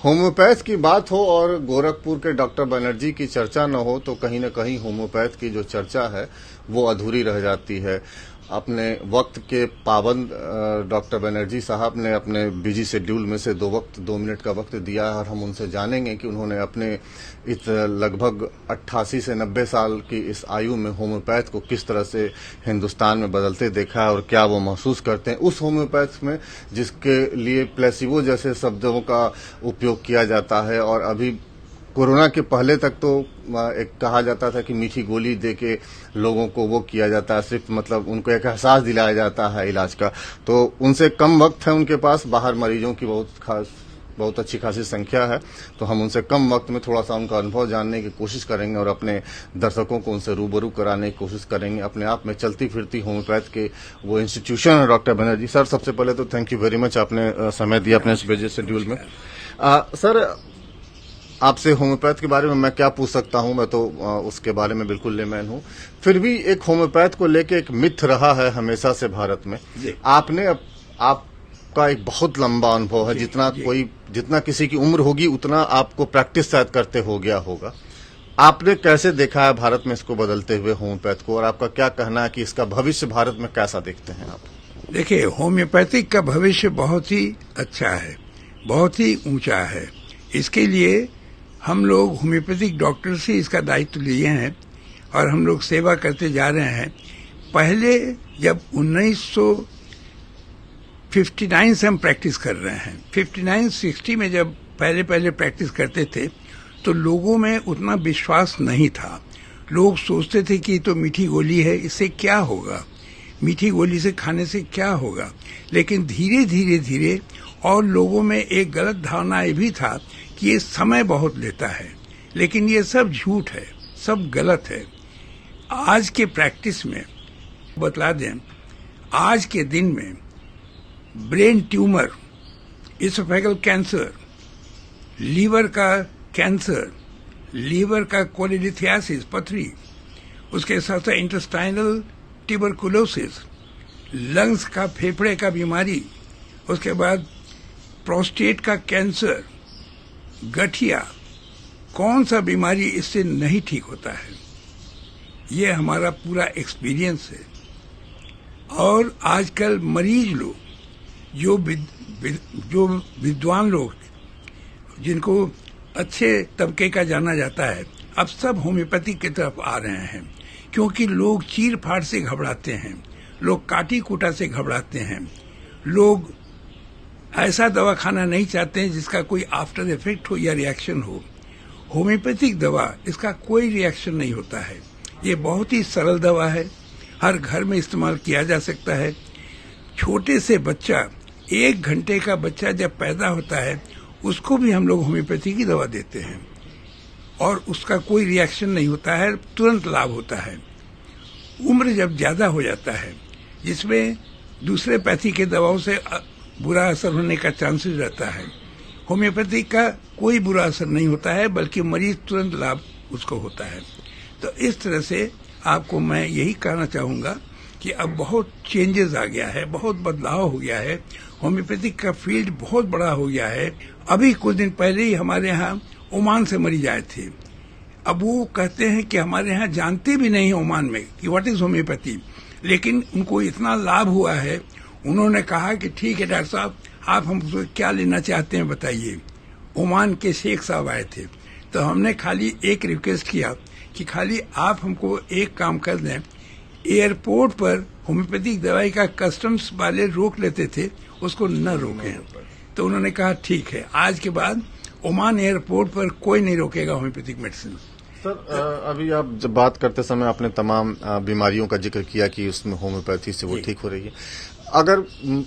Homeopath की बात हो और गोरखपुर के डॉक्टर बनर्जी की चर्चा न हो तो कहीं न कहीं होम्योपैथ की जो चर्चा है वो अधूरी रह जाती है। अपने वक्त के पाबंद डॉक्टर बनर्जी साहब ने अपने बिजी शेड्यूल में से 2 मिनट का वक्त दिया है और हम उनसे जानेंगे कि उन्होंने अपने इस लगभग 88 से 90 साल की इस आयु में होम्योपैथ को किस तरह से हिंदुस्तान में बदलते देखा है और क्या वो महसूस करते हैं उस होम्योपैथ में जिसके लिए प्लेसिबो जैसे शब्दों का उपयोग किया जाता है। और अभी कोरोना के पहले तक तो एक कहा जाता था कि मीठी गोली दे के लोगों को वो किया जाता है, सिर्फ मतलब उनको एक एहसास दिलाया जाता है इलाज का। तो उनसे कम वक्त है उनके पास, बाहर मरीजों की बहुत अच्छी खासी संख्या है, तो हम उनसे कम वक्त में थोड़ा सा उनका अनुभव जानने की कोशिश करेंगे और अपने दर्शकों को उनसे रूबरू कराने की कोशिश करेंगे। अपने आप में चलती फिरती होम्योपैथ के वो इंस्टीट्यूशन है डॉक्टर बनर्जी। सर, सबसे पहले तो थैंक यू वेरी मच, आपने समय दिया अपने इस बिजी शेड्यूल में। सर, आपसे होम्योपैथ के बारे में मैं क्या पूछ सकता हूं, मैं तो उसके बारे में बिल्कुल लेमैन हूं। फिर भी एक होम्योपैथ को लेके एक मिथ रहा है हमेशा से भारत में। आपका एक बहुत लंबा अनुभव है, जितना किसी की उम्र होगी उतना आपको प्रैक्टिस शायद करते हो गया होगा। आपने कैसे देखा है भारत में इसको बदलते हुए होम्योपैथ को, और आपका क्या कहना है कि इसका भविष्य भारत में कैसा देखते हैं आप? देखिए, होम्योपैथिक का भविष्य बहुत ही अच्छा है, बहुत ही ऊंचा है। इसके लिए हम लोग होम्योपैथिक डॉक्टर से इसका दायित्व लिए हैं और हम लोग सेवा करते जा रहे हैं। पहले जब 1959 से हम प्रैक्टिस कर रहे हैं, 59-60 में जब पहले प्रैक्टिस करते थे तो लोगों में उतना विश्वास नहीं था। लोग सोचते थे कि तो मीठी गोली है, इससे क्या होगा, मीठी गोली से खाने से क्या होगा। लेकिन धीरे और लोगों में एक गलत धारणा ये भी था कि ये समय बहुत लेता है, लेकिन ये सब झूठ है, सब गलत है। आज के प्रैक्टिस में बतला दें, आज के दिन में brain tumour, oesophageal cancer, liver का कैंसर, लीवर का कोलिलिथियासिस, पथरी, उसके साथ साथ इंटेस्टाइनल ट्यूबरकुलोसिस, लंग्स का, फेफड़े का बीमारी, उसके बाद प्रोस्टेट का कैंसर, गठिया, कौन सा बीमारी इससे नहीं ठीक होता है। ये हमारा पूरा एक्सपीरियंस है। और आजकल मरीज लोग, जो विद्वान लोग, जिनको अच्छे तबके का जाना जाता है, अब सब होम्योपैथी की तरफ आ रहे हैं, क्योंकि लोग चीर फाड़ से घबराते हैं, लोग काटी कूटा से घबराते हैं, लोग ऐसा दवा खाना नहीं चाहते हैं जिसका कोई आफ्टर इफेक्ट हो या रिएक्शन हो। होम्योपैथिक दवा, इसका कोई रिएक्शन नहीं होता है। ये बहुत ही सरल दवा है, हर घर में इस्तेमाल किया जा सकता है। छोटे से बच्चा, 1 घंटे का बच्चा जब पैदा होता है, उसको भी हम लोग होम्योपैथी की दवा देते हैं और उसका कोई रिएक्शन नहीं होता है, तुरंत लाभ होता है। उम्र जब ज्यादा हो जाता है, जिसमें दूसरे पैथी के दवाओं से बुरा असर होने का चांसेस रहता है, होम्योपैथी का कोई बुरा असर नहीं होता है, बल्कि मरीज तुरंत लाभ उसको होता है। तो इस तरह से आपको मैं यही कहना चाहूंगा कि अब बहुत चेंजेस आ गया है, बहुत बदलाव हो गया है, होम्योपैथिक का फील्ड बहुत बड़ा हो गया है। अभी कुछ दिन पहले ही हमारे यहाँ ओमान से मरीज आए थे। अब वो कहते हैं कि हमारे यहाँ जानते भी नहीं है ओमान में कि व्हाट इज होम्योपैथी, लेकिन उनको इतना लाभ हुआ है। उन्होंने कहा कि ठीक है डॉक्टर साहब, आप हमसे क्या लेना चाहते हैं बताइए। ओमान के शेख साहब आए थे, तो हमने खाली एक रिक्वेस्ट किया कि खाली आप हमको एक काम कर दें, एयरपोर्ट पर होम्योपैथिक दवाई का कस्टम्स वाले रोक लेते थे, उसको न रोकें। तो उन्होंने कहा ठीक है, आज के बाद ओमान एयरपोर्ट पर कोई नहीं रोकेगा होम्योपैथिक मेडिसिन। सर, अभी आप जब बात करते समय आपने तमाम बीमारियों का जिक्र किया कि उसमें होम्योपैथी से वो ठीक हो रही है। अगर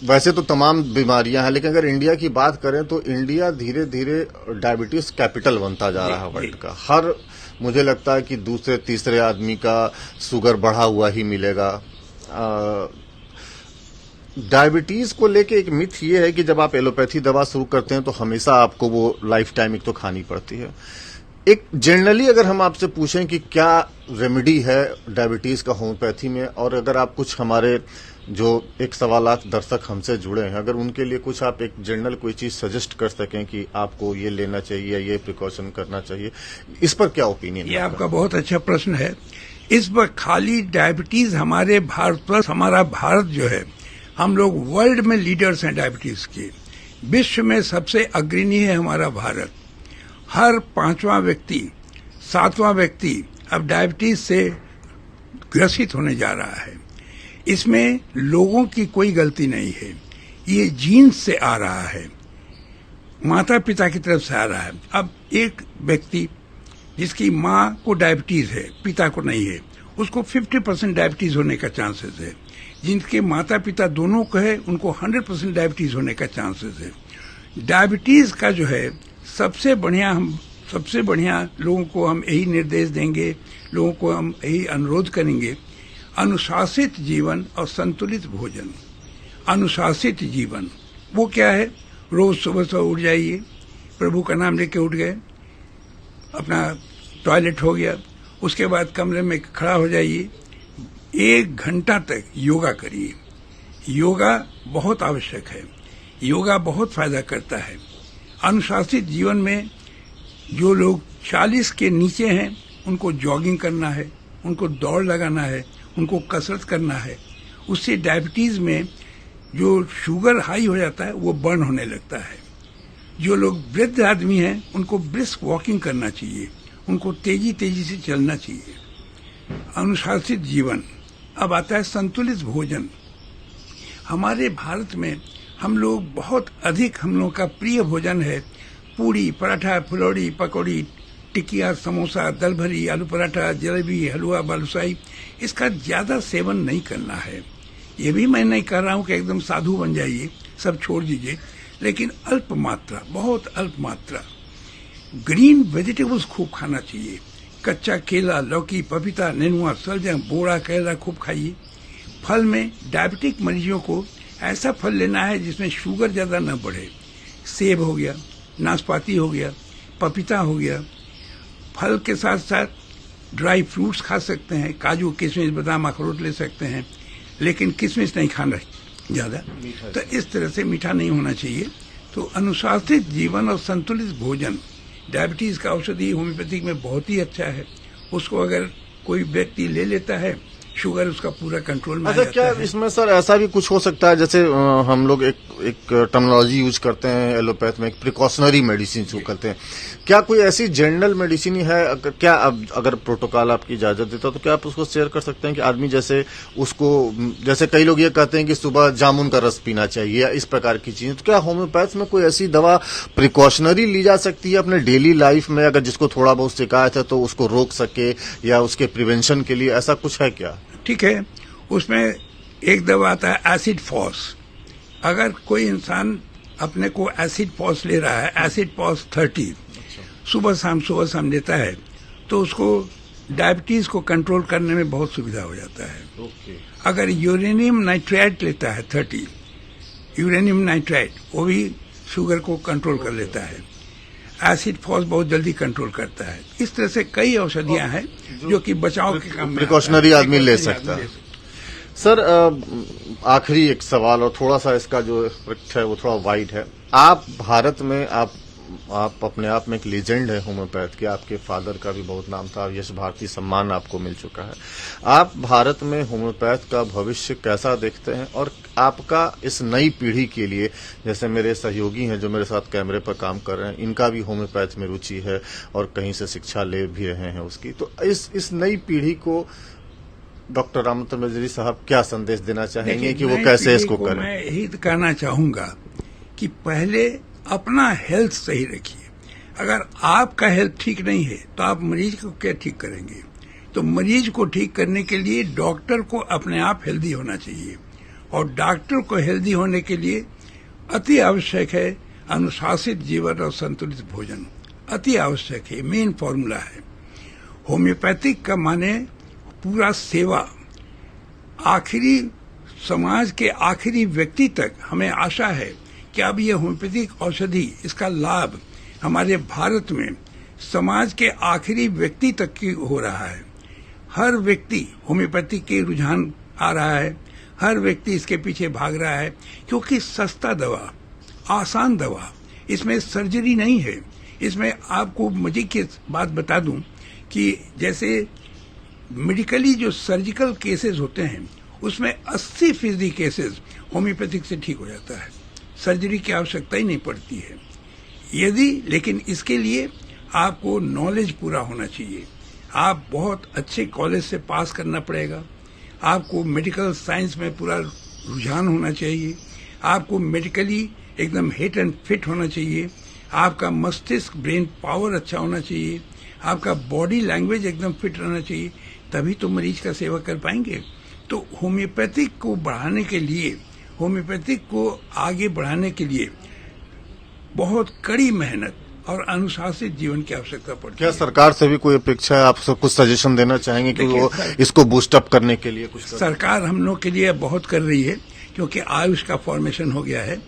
वैसे तो तमाम बीमारियां हैं, लेकिन अगर इंडिया की बात करें तो इंडिया धीरे धीरे डायबिटीज कैपिटल बनता जा रहा है वर्ल्ड का। हर, मुझे लगता है कि दूसरे तीसरे आदमी का शुगर बढ़ा हुआ ही मिलेगा। डायबिटीज को लेके एक मिथ ये है कि जब आप एलोपैथी दवा शुरू करते हैं तो हमेशा आपको वो लाइफ टाइम एक तो खानी पड़ती है। एक जनरली अगर हम आपसे पूछें कि क्या रेमेडी है डायबिटीज का होम्योपैथी में, और अगर आप कुछ हमारे जो 1.25 लाख दर्शक हमसे जुड़े हैं, अगर उनके लिए कुछ आप एक जनरल कोई चीज सजेस्ट कर सकें कि आपको ये लेना चाहिए या ये प्रिकॉशन करना चाहिए, इस पर क्या ओपिनियन? ये आपका बहुत अच्छा प्रश्न है। इस पर खाली डायबिटीज हमारे भारत पर, हमारा भारत जो है, हम लोग वर्ल्ड में लीडर्स हैं डायबिटीज के, विश्व में सबसे अग्रणी है हमारा भारत। हर 5वां व्यक्ति, 7वां व्यक्ति अब डायबिटीज से ग्रसित होने जा रहा है। इसमें लोगों की कोई गलती नहीं है, ये जीन्स से आ रहा है, माता पिता की तरफ से आ रहा है। अब एक व्यक्ति जिसकी माँ को डायबिटीज है, पिता को नहीं है, उसको 50% डायबिटीज होने का चांसेस है। जिनके माता पिता दोनों को है, उनको 100% डायबिटीज होने का चांसेस है। डायबिटीज का जो है सबसे बढ़िया लोगों को हम यही निर्देश देंगे, लोगों को हम यही अनुरोध करेंगे, अनुशासित जीवन और संतुलित भोजन। अनुशासित जीवन वो क्या है? रोज सुबह उठ जाइए, प्रभु का नाम लेके उठ गए, अपना टॉयलेट हो गया, उसके बाद कमरे में खड़ा हो जाइए, 1 घंटा तक योगा करिए। योगा बहुत आवश्यक है, योगा बहुत फायदा करता है। अनुशासित जीवन में जो लोग 40 के नीचे हैं, उनको जॉगिंग करना है, उनको दौड़ लगाना है, उनको कसरत करना है। उससे डायबिटीज में जो शुगर हाई हो जाता है वो बर्न होने लगता है। जो लोग वृद्ध आदमी हैं, उनको ब्रिस्क वॉकिंग करना चाहिए, उनको तेजी से चलना चाहिए। अनुशासित जीवन। अब आता है संतुलित भोजन। हमारे भारत में हम लोग बहुत अधिक, हम लोग का प्रिय भोजन है पूड़ी, पराठा, फुलौड़ी, पकौड़ी, टिकिया, समोसा, दल भरी, आलू पराठा, जलेबी, हलवा, बालूशाही। इसका ज्यादा सेवन नहीं करना है। ये भी मैं नहीं कर रहा हूँ कि एकदम साधु बन जाइए, सब छोड़ दीजिए, लेकिन अल्प मात्रा, बहुत अल्प मात्रा। ग्रीन वेजिटेबल्स खूब खाना चाहिए। कच्चा केला, लौकी, पपीता, नेनुआ, सलजम, बोड़ा, केला खूब खाइए। फल में डायबिटिक मरीजों को ऐसा फल लेना है जिसमें शुगर ज्यादा न बढ़े। सेब हो गया, नाशपाती हो गया, पपीता हो गया। फल के साथ साथ ड्राई फ्रूट्स खा सकते हैं, काजू, किशमिश, बादाम, अखरोट ले सकते हैं, लेकिन किशमिश नहीं खाना ज्यादा। तो इस तरह से मीठा नहीं होना चाहिए। तो अनुशासित जीवन और संतुलित भोजन डायबिटीज का औषधि होम्योपैथिक में बहुत ही अच्छा है। उसको अगर कोई व्यक्ति ले लेता है, शुगर उसका पूरा कंट्रोल में आ जाता क्या है। इसमें सर ऐसा भी कुछ हो सकता है, जैसे हम लोग एक टर्मिनोलॉजी यूज करते हैं एलोपैथ में, एक प्रिकॉशनरी मेडिसिन जो करते हैं, क्या कोई ऐसी जनरल मेडिसिन है? क्या अगर प्रोटोकॉल आपकी इजाजत देता तो क्या आप उसको शेयर कर सकते हैं कि आदमी जैसे उसको, जैसे कई लोग ये कहते हैं कि सुबह जामुन का रस पीना चाहिए या इस प्रकार की चीजें, तो क्या होम्योपैथ में कोई ऐसी दवा प्रिकॉशनरी ली जा सकती है अपने डेली लाइफ में, अगर जिसको थोड़ा बहुत शिकायत है तो उसको रोक सके या उसके प्रिवेंशन के लिए ऐसा कुछ है क्या? ठीक है, उसमें एक दवा आता है एसिड फॉस। अगर कोई इंसान अपने को एसिड फॉस ले रहा है, एसिड फॉस 30, सुबह शाम लेता है, तो उसको डायबिटीज को कंट्रोल करने में बहुत सुविधा हो जाता है। अगर यूरेनियम नाइट्राइट लेता है 30, यूरेनियम नाइट्राइट, वो भी शुगर को कंट्रोल कर लेता है। एसिड फॉस बहुत जल्दी कंट्रोल करता है। इस तरह से कई औषधियां हैं जो कि बचाव के काम में प्रिकॉशनरी आदमी ले सकता है। सर आखिरी एक सवाल, और थोड़ा सा इसका जो स्पेक्ट है वो थोड़ा वाइड है। आप भारत में, आप अपने आप में एक लीजेंड है होम्योपैथ के, आपके फादर का भी बहुत नाम था, यश भारती सम्मान आपको मिल चुका है। आप भारत में होम्योपैथ का भविष्य कैसा देखते हैं, और आपका इस नई पीढ़ी के लिए, जैसे मेरे सहयोगी हैं जो मेरे साथ कैमरे पर काम कर रहे हैं, इनका भी होम्योपैथ में रुचि है और कहीं से शिक्षा ले भी रहे हैं उसकी, तो इस नई पीढ़ी को डॉक्टर रामतन बजरी साहब क्या संदेश देना चाहेंगे कि वो कैसे इसको करें? मैं यही कहना चाहूंगा कि पहले अपना हेल्थ सही रखिए। अगर आपका हेल्थ ठीक नहीं है तो आप मरीज को क्या ठीक करेंगे? तो मरीज को ठीक करने के लिए डॉक्टर को अपने आप हेल्दी होना चाहिए, और डॉक्टर को हेल्दी होने के लिए अति आवश्यक है अनुशासित जीवन और संतुलित भोजन। अति आवश्यक है, मेन फॉर्मूला है। होम्योपैथिक का माने पूरा सेवा, आखिरी समाज के आखिरी व्यक्ति तक हमें आशा है कि अब ये होम्योपैथिक औषधि, इसका लाभ हमारे भारत में समाज के आखिरी व्यक्ति तक की हो रहा है। हर व्यक्ति होम्योपैथिक के रुझान आ रहा है, हर व्यक्ति इसके पीछे भाग रहा है क्योंकि सस्ता दवा, आसान दवा, इसमें सर्जरी नहीं है। इसमें आपको मजे की बात बता दूं कि जैसे मेडिकली जो सर्जिकल केसेस होते हैं उसमें 80% केसेस होम्योपैथिक से ठीक हो जाता है, सर्जरी की आवश्यकता ही नहीं पड़ती है। लेकिन इसके लिए आपको नॉलेज पूरा होना चाहिए, आप बहुत अच्छे कॉलेज से पास करना पड़ेगा, आपको मेडिकल साइंस में पूरा रुझान होना चाहिए, आपको मेडिकली एकदम हिट एंड फिट होना चाहिए, आपका मस्तिष्क ब्रेन पावर अच्छा होना चाहिए, आपका बॉडी लैंग्वेज एकदम फिट रहना चाहिए, तभी तो मरीज का सेवा कर पाएंगे। तो होम्योपैथिक को बढ़ाने के लिए, होम्योपैथिक को आगे बढ़ाने के लिए बहुत कड़ी मेहनत और अनुशासित जीवन की आवश्यकता पड़ती है। क्या सरकार से भी कोई अपेक्षा है? आप सब कुछ सजेशन देना चाहेंगे कि वो इसको बूस्टअप करने के लिए कुछ सरकार हम लोग के लिए बहुत कर रही है, क्योंकि आयुष का फॉर्मेशन हो गया है,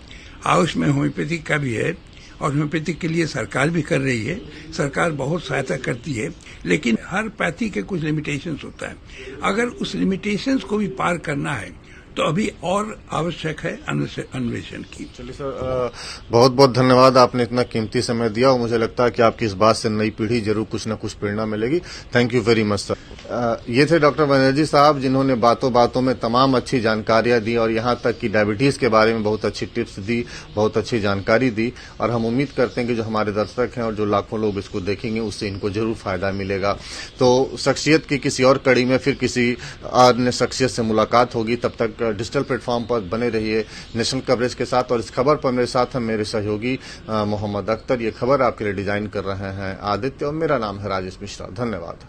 आयुष में होम्योपैथिक का भी है और होम्योपैथिक के लिए सरकार भी कर रही है। सरकार बहुत सहायता करती है, लेकिन हर पैथी के कुछ लिमिटेशंस होता है। अगर उस लिमिटेशंस को भी पार करना है तो अभी और आवश्यक है अन्वेषण की। चलिए सर, बहुत बहुत धन्यवाद, आपने इतना कीमती समय दिया और मुझे लगता है कि आपकी इस बात से नई पीढ़ी जरूर कुछ न कुछ प्रेरणा मिलेगी। Thank you very much sir. ये थे डॉक्टर बनर्जी साहब, जिन्होंने बातों बातों में तमाम अच्छी जानकारियां दी और यहाँ तक कि डायबिटीज के बारे में बहुत अच्छी टिप्स दी, बहुत अच्छी जानकारी दी। और हम उम्मीद करते हैं कि जो हमारे दर्शक हैं और जो लाखों लोग इसको देखेंगे उससे इनको जरूर फायदा मिलेगा। तो शख्सियत की किसी और कड़ी में फिर किसी अन्य शख्सियत से मुलाकात होगी। तब तक डिजिटल प्लेटफॉर्म पर बने रहिए नेशनल कवरेज के साथ। और इस खबर पर मेरे साथ हैं मेरे सहयोगी मोहम्मद अख्तर। ये खबर आपके लिए डिजाइन कर रहे हैं आदित्य और मेरा नाम है राजेश मिश्रा। धन्यवाद।